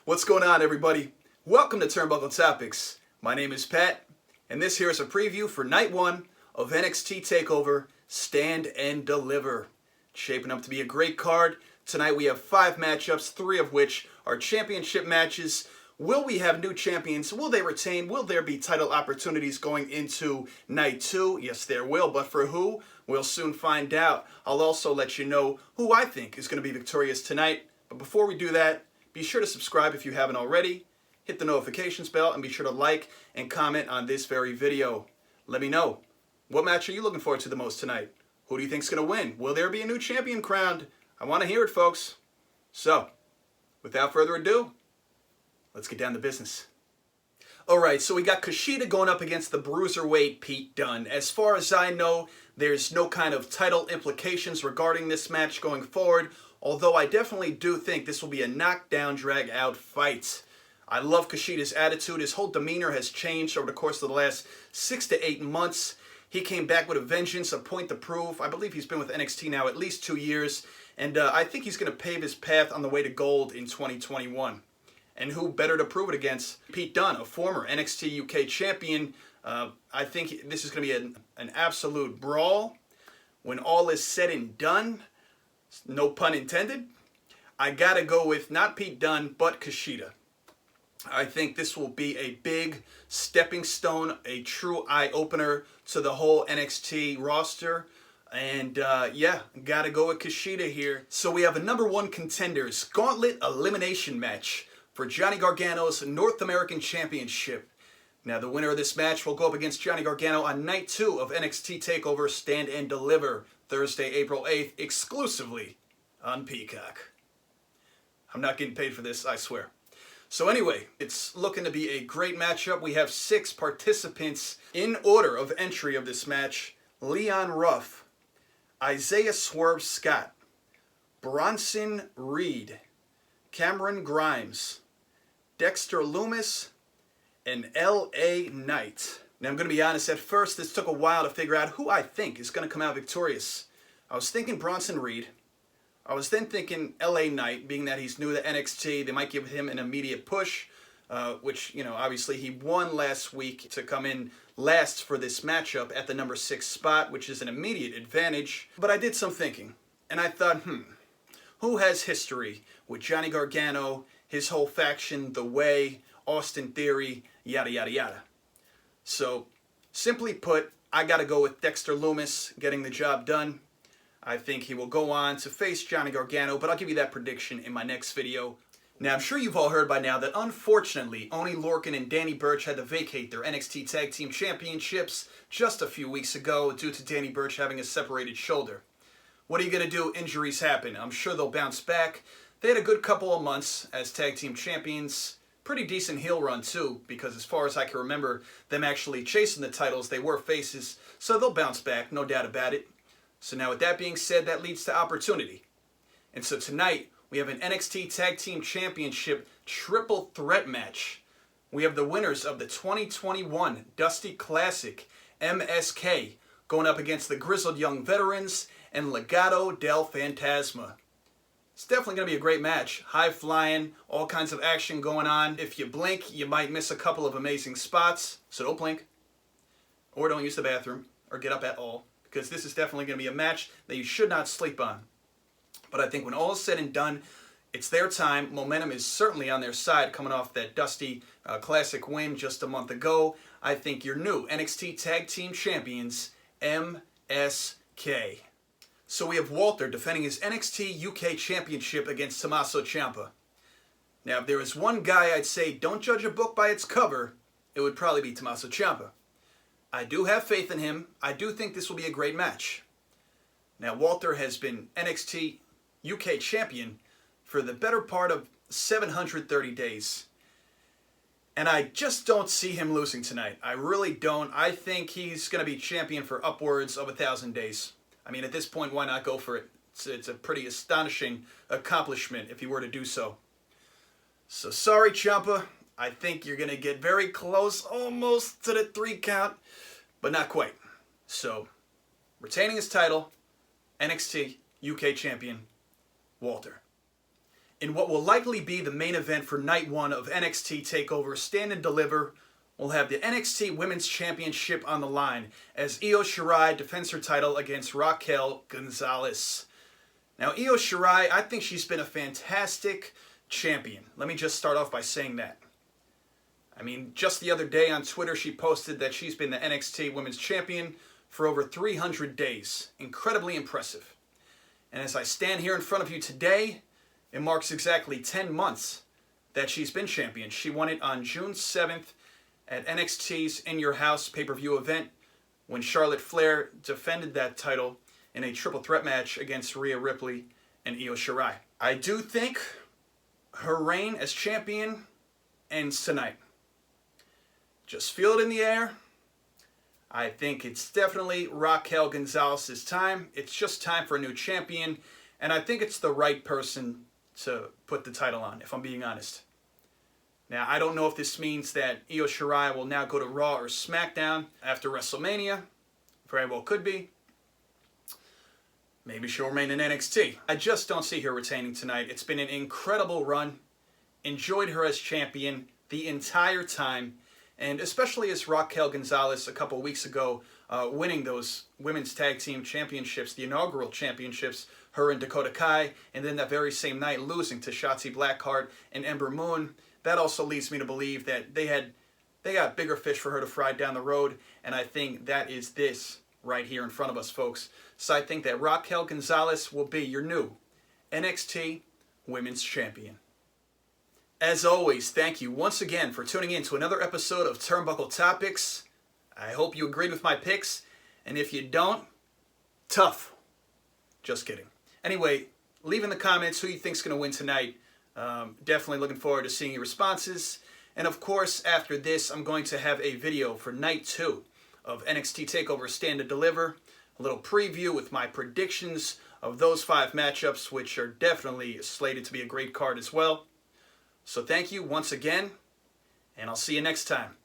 What's going on, everybody? Welcome to Turnbuckle Topics. My name is Pat, and this here is a preview for Night 1 of NXT TakeOver Stand and Deliver. It's shaping up to be a great card. Tonight we have 5 matchups, 3 of which are championship matches. Will we have new champions? Will they retain? Will there be title opportunities going into Night 2? Yes, there will, but for who? We'll soon find out. I'll also let you know who I think is going to be victorious tonight. But before we do that, be sure to subscribe if you haven't already. Hit the notifications bell and be sure to like and comment on this very video. Let me know. What match are you looking forward to the most tonight? Who do you think is going to win? Will there be a new champion crowned? I want to hear it, folks. So, without further ado, let's get down to business. Alright, so we got Kushida going up against the bruiserweight Pete Dunne. As far as I know, there's no kind of title implications regarding this match going forward, although I definitely do think this will be a knockdown, drag-out fight. I love Kushida's attitude. His whole demeanor has changed over the course of the last 6 to 8 months. He came back with a vengeance, a point to prove. I believe he's been with NXT now at least 2 years, and I think he's going to pave his path on the way to gold in 2021. And who better to prove it against? Pete Dunne, a former NXT UK champion. I think this is going to be an absolute brawl. When all is said and done, no pun intended, I got to go with not Pete Dunne, but Kushida. I think this will be a big stepping stone, a true eye-opener to the whole NXT roster. And yeah, got to go with Kushida here. So we have a number 1 contenders Gauntlet Elimination Match for Johnny Gargano's North American Championship. Now, the winner of this match will go up against Johnny Gargano on Night 2 of NXT TakeOver Stand and Deliver, Thursday, April 8th, exclusively on Peacock. I'm not getting paid for this, I swear. So anyway, it's looking to be a great matchup. We have 6 participants in order of entry of this match. Leon Ruff, Isaiah Swerve Scott, Bronson Reed, Cameron Grimes, Dexter Lumis, and L.A. Knight. Now, I'm going to be honest, at first this took a while to figure out who I think is going to come out victorious. I was thinking Bronson Reed. I was then thinking L.A. Knight, being that he's new to NXT, they might give him an immediate push, which, you know, obviously he won last week to come in last for this matchup at the number 6 spot, which is an immediate advantage. But I did some thinking, and I thought, who has history with Johnny Gargano, his whole faction, The Way, Austin Theory, yada, yada, yada. So, simply put, I got to go with Dexter Lumis getting the job done. I think he will go on to face Johnny Gargano, but I'll give you that prediction in my next video. Now, I'm sure you've all heard by now that unfortunately, Oney Lorcan and Danny Burch had to vacate their NXT Tag Team Championships just a few weeks ago due to Danny Burch having a separated shoulder. What are you going to do? Injuries happen. I'm sure they'll bounce back. They had a good couple of months as Tag Team Champions. Pretty decent heel run too, because as far as I can remember them actually chasing the titles, they were faces, so they'll bounce back, no doubt about it. So now with that being said, that leads to opportunity. And so tonight, we have an NXT Tag Team Championship triple threat match. We have the winners of the 2021 Dusty Classic, MSK, going up against the Grizzled Young Veterans and Legado del Fantasma. It's definitely going to be a great match. High flying, all kinds of action going on. If you blink, you might miss a couple of amazing spots. So don't blink. Or don't use the bathroom. Or get up at all. Because this is definitely going to be a match that you should not sleep on. But I think when all is said and done, it's their time. Momentum is certainly on their side, coming off that Dusty Classic win just a month ago. I think your new NXT Tag Team Champions, MSK. So we have Walter defending his NXT UK Championship against Tommaso Ciampa. Now, if there is one guy I'd say don't judge a book by its cover, it would probably be Tommaso Ciampa. I do have faith in him. I do think this will be a great match. Now, Walter has been NXT UK Champion for the better part of 730 days. And I just don't see him losing tonight. I really don't. I think he's going to be champion for upwards of 1,000 days. I mean, at this point, why not go for it? It's a pretty astonishing accomplishment if he were to do so. So sorry, Ciampa. I think you're going to get very close, almost to the 3 count, but not quite. So, retaining his title, NXT UK Champion, Walter. In what will likely be the main event for Night 1 of NXT TakeOver Stand and Deliver, we'll have the NXT Women's Championship on the line as Io Shirai defends her title against Raquel Gonzalez. Now, Io Shirai, I think she's been a fantastic champion. Let me just start off by saying that. I mean, just the other day on Twitter, she posted that she's been the NXT Women's Champion for over 300 days. Incredibly impressive. And as I stand here in front of you today, it marks exactly 10 months that she's been champion. She won it on June 7th at NXT's In Your House pay-per-view event when Charlotte Flair defended that title in a triple threat match against Rhea Ripley and Io Shirai. I do think her reign as champion ends tonight. Just feel it in the air. I think it's definitely Raquel Gonzalez's time. It's just time for a new champion, and I think it's the right person to put the title on, if I'm being honest. Now, I don't know if this means that Io Shirai will now go to Raw or SmackDown after WrestleMania. Very well could be. Maybe she'll remain in NXT. I just don't see her retaining tonight. It's been an incredible run. Enjoyed her as champion the entire time. And especially as Raquel Gonzalez a couple weeks ago winning those Women's Tag Team Championships, the inaugural championships, her and Dakota Kai, and then that very same night losing to Shotzi Blackheart and Ember Moon. That also leads me to believe that they got bigger fish for her to fry down the road, and I think that is this right here in front of us, folks. So I think that Raquel Gonzalez will be your new NXT Women's Champion. As always, thank you once again for tuning in to another episode of Turnbuckle Topics. I hope you agreed with my picks, and if you don't, tough. Just kidding. Anyway, leave in the comments who you think's going to win tonight. Definitely looking forward to seeing your responses. And of course, after this, I'm going to have a video for Night 2 of NXT TakeOver Stand and Deliver. A little preview with my predictions of those 5 matchups, which are definitely slated to be a great card as well. So thank you once again, and I'll see you next time.